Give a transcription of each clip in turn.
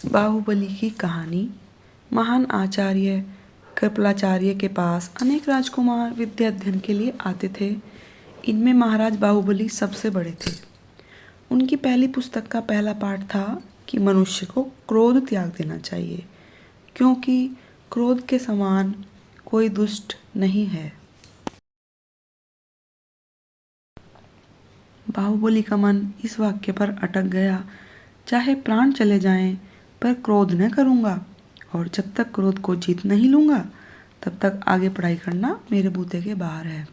बाहुबली की कहानी। महान आचार्य कृपालाचार्य के पास अनेक राजकुमार विद्या अध्ययन के लिए आते थे। इनमें महाराज बाहुबली सबसे बड़े थे। उनकी पहली पुस्तक का पहला पाठ था कि मनुष्य को क्रोध त्याग देना चाहिए, क्योंकि क्रोध के समान कोई दुष्ट नहीं है। बाहुबली का मन इस वाक्य पर अटक गया, चाहे प्राण चले जाएं, पर क्रोध न करूँगा, और जब तक क्रोध को जीत नहीं लूँगा तब तक आगे पढ़ाई करना मेरे बूते के बाहर है।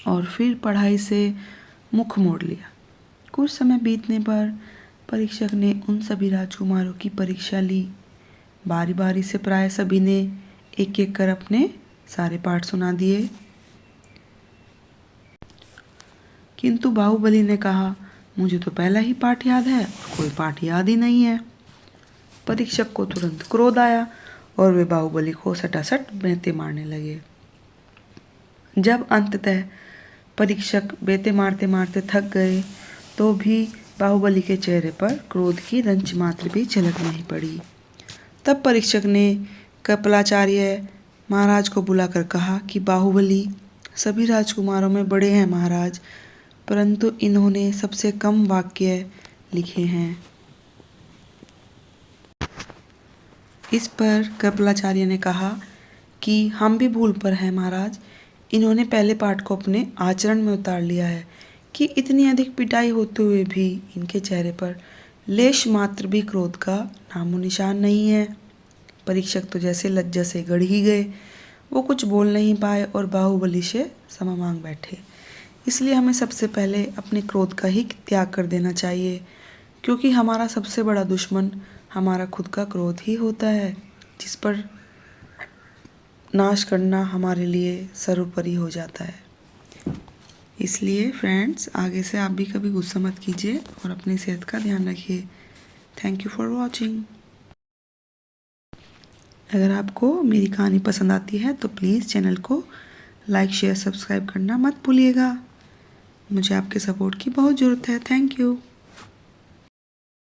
और फिर पढ़ाई से मुख मोड़ लिया। कुछ समय बीतने पर परीक्षक ने उन सभी राजकुमारों की परीक्षा ली। बारी बारी से प्राय सभी ने एक एक कर अपने सारे पाठ सुना दिए, किंतु बाहुबली ने कहा, मुझे तो पहला ही पाठ याद है, कोई पाठ याद ही नहीं है। परीक्षक को तुरंत क्रोध आया और वे बाहुबली को सटासट बेंते मारने लगे। जब अंततः परीक्षक बेंते मारते मारते थक गए तो भी बाहुबली के चेहरे पर क्रोध की रंच मात्र भी झलक नहीं पड़ी। तब परीक्षक ने कृपालाचार्य महाराज को बुलाकर कहा कि बाहुबली सभी राजकुमारों में बड़े हैं महाराज, परंतु इन्होंने सबसे कम वाक्य लिखे हैं। इस पर कृपालाचार्य ने कहा कि हम भी भूल पर हैं महाराज। इन्होंने पहले पाठ को अपने आचरण में उतार लिया है कि इतनी अधिक पिटाई होते हुए भी इनके चेहरे पर लेश मात्र भी क्रोध का नामो निशान नहीं है। परीक्षक तो जैसे लज्जा से गड़ ही गए। वो कुछ बोल नहीं पाए और बाहुबली से क्षमा मांग बैठे। इसलिए हमें सबसे पहले अपने क्रोध का ही त्याग कर देना चाहिए, क्योंकि हमारा सबसे बड़ा दुश्मन हमारा खुद का क्रोध ही होता है, जिस पर नाश करना हमारे लिए सर्वोपरि हो जाता है। इसलिए फ्रेंड्स, आगे से आप भी कभी गुस्सा मत कीजिए और अपनी सेहत का ध्यान रखिए। Thank you for watching. अगर आपको मेरी कहानी पसंद आती है तो प्लीज़ चैनल को लाइक शेयर सब्सक्राइब करना मत भूलिएगा। मुझे आपके सपोर्ट की बहुत ज़रूरत है। Thank you.